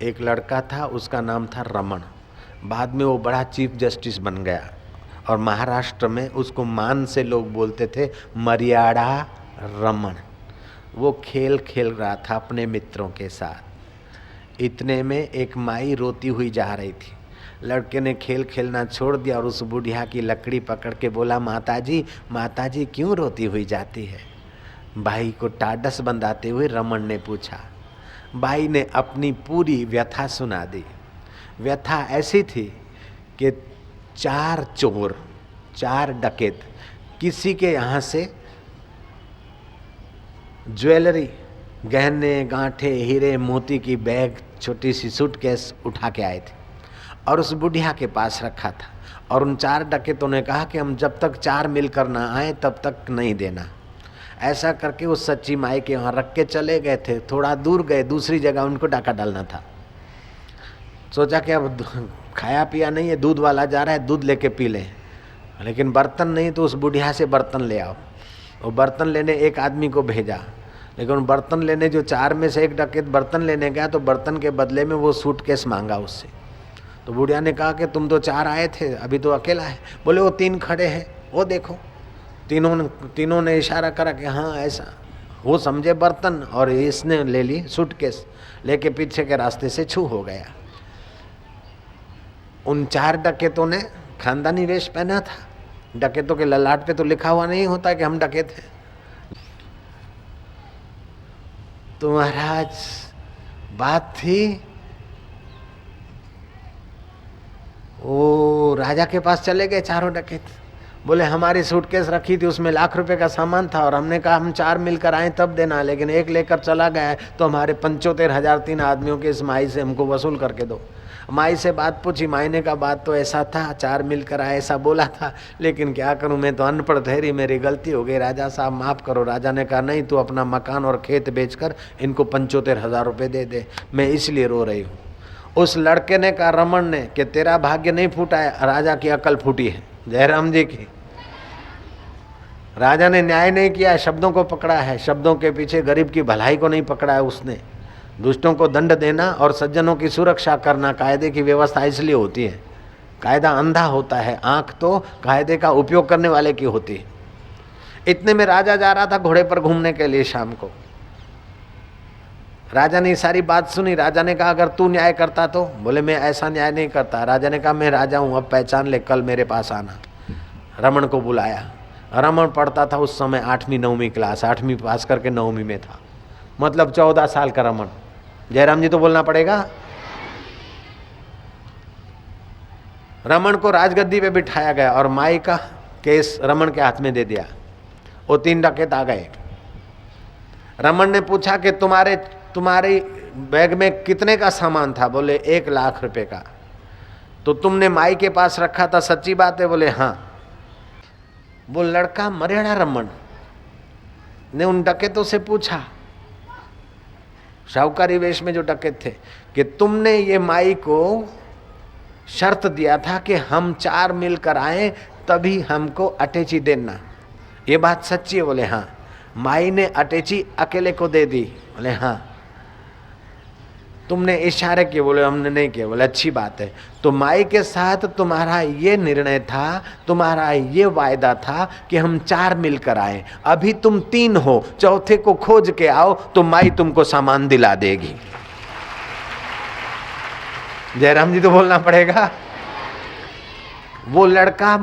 एक लड़का था, उसका नाम था रमन। बाद में वो बड़ा चीफ जस्टिस बन गया और महाराष्ट्र में उसको मान से लोग बोलते थे मर्यादा रमन। वो खेल खेल रहा था अपने मित्रों के साथ। इतने में एक माई रोती हुई जा रही थी। लड़के ने खेल खेलना छोड़ दिया और उस बुढ़िया की लकड़ी पकड़ के बोला, माताजी क्यों रोती हुई जाती है? भाई को टाडस बंधाते हुए रमन ने पूछा। भाई ने अपनी पूरी व्यथा सुना दी। व्यथा ऐसी थी कि 4 चोर, 4 डकैत किसी के यहाँ से ज्वेलरी, गहने गांठे, हीरे मोती की बैग, छोटी सी सूटकेस उठा के आए थे और उस बुढ़िया के पास रखा था। और उन 4 डकैतों ने कहा कि हम जब तक 4 मिलकर ना आए तब तक नहीं देना। ऐसा करके उस सच्ची माई के वहाँ रख के चले गए थे। थोड़ा दूर गए, दूसरी जगह उनको डाका डालना था। सोचा कि अब खाया पिया नहीं है, दूध वाला जा रहा है, दूध लेके पी लें, लेकिन बर्तन नहीं तो उस बुढ़िया से बर्तन ले आओ। वो बर्तन लेने एक आदमी को भेजा, लेकिन बर्तन लेने जो 4 में से एक डकैत बर्तन लेने गया तो बर्तन के बदले में वो सूटकेस मांगा उससे। तो बुढ़िया ने कहा कि तुम तो 4 आए थे, अभी तो अकेला है। बोले वो 3 खड़े हैं, वो देखो। तीनों ने इशारा करा कि हाँ ऐसा। वो समझे बर्तन और इसने ले ली सूटकेस, लेके पीछे के रास्ते से छू हो गया। उन 4 डकैतों ने खानदानी वेश पहना था। डकैतों के ललाट पे तो लिखा हुआ नहीं होता कि हम डकैत हैं। तो महाराज बात थी, वो राजा के पास चले गए 4 डकैत। बोले हमारी सूटकेस रखी थी, उसमें लाख रुपए का सामान था और हमने कहा हम 4 मिलकर आए तब देना, लेकिन एक लेकर चला गया है तो हमारे 75,000 3 आदमियों के इस माई से हमको वसूल करके दो। माई से बात पूछी, माई ने कहा बात तो ऐसा था, 4 मिलकर आए ऐसा बोला था, लेकिन क्या करूं, मैं तो अनपढ़ ठहरी, मेरी गलती हो गई, राजा साहब माफ़ करो। राजा ने कहा नहीं, तू अपना मकान और खेत बेचकर इनको 75,000 रुपये दे दे, मैं इसलिए रो रही हूँ। उस लड़के ने कहा, रमन ने, कि तेरा भाग्य नहीं फूटा है, राजा की अकल फूटी है। जयराम जी की। राजा ने न्याय नहीं किया, शब्दों को पकड़ा है, शब्दों के पीछे गरीब की भलाई को नहीं पकड़ा है उसने। दुष्टों को दंड देना और सज्जनों की सुरक्षा करना कायदे की व्यवस्था इसलिए होती है। कायदा अंधा होता है, आंख तो कायदे का उपयोग करने वाले की होती है। इतने में राजा जा रहा था घोड़े पर घूमने के लिए शाम को। राजा ने सारी बात सुनी। राजा ने कहा अगर तू न्याय करता तो? बोले मैं ऐसा न्याय नहीं करता। राजा ने कहा मैं राजा हूं, अब पहचान ले, कल मेरे पास आना। रमन को बुलाया। रमन पढ़ता था उस समय 8वीं 9वीं क्लास, 8वीं पास करके 9वीं में था, मतलब 14 साल का रमन। जयराम जी तो बोलना पड़ेगा। रमन को राजगद्दी पे बिठाया गया और माई का केस रमन के हाथ में दे दिया। वो 3 डकैत आ गए। रमन ने पूछा कि तुम्हारी बैग में कितने का सामान था? बोले 1 लाख रुपए का। तो तुमने माई के पास रखा था, सच्ची बात है? बोले हाँ। वो लड़का मर्यादा रमन ने उन डकैतों से पूछा, शाहूकारी वेश में जो डकैत थे, कि तुमने ये माई को शर्त दिया था कि हम 4 मिलकर आए तभी हमको अटैची देना, ये बात सच्ची है? बोले हाँ। माई ने अटैची अकेले को दे दी? बोले हाँ। तुमने इशारे किए? बोले हमने नहीं किया। बोले अच्छी बात है। तो माई के साथ तुम्हारा ये निर्णय था, तुम्हारा ये वायदा था कि हम 4 मिलकर आए, अभी तुम 3 हो, चौथे को खोज के आओ तो माई तुमको सामान दिला देगी। जयराम जी तो बोलना पड़ेगा। वो लड़का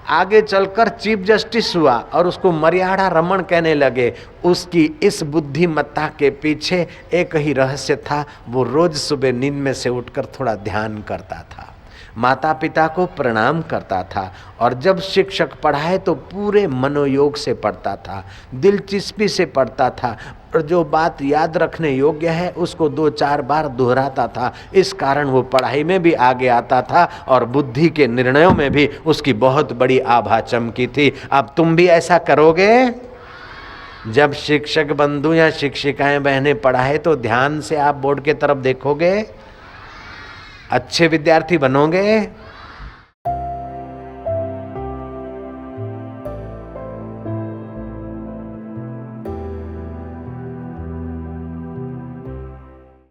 आगे चलकर चीफ जस्टिस हुआ और उसको मर्यादा रमन कहने लगे। उसकी इस बुद्धिमत्ता के पीछे एक ही रहस्य था, वो रोज सुबह नींद में से उठकर थोड़ा ध्यान करता था, माता पिता को प्रणाम करता था और जब शिक्षक पढ़ाए तो पूरे मनोयोग से पढ़ता था, दिलचस्पी से पढ़ता था और जो बात याद रखने योग्य है उसको 2-4 बार दोहराता था। इस कारण वो पढ़ाई में भी आगे आता था और बुद्धि के निर्णयों में भी उसकी बहुत बड़ी आभा चमकी थी। अब तुम भी ऐसा करोगे? जब शिक्षक बंधु या शिक्षिकाएं बहनें पढ़ाए तो ध्यान से आप बोर्ड के तरफ देखोगे, अच्छे विद्यार्थी बनोगे।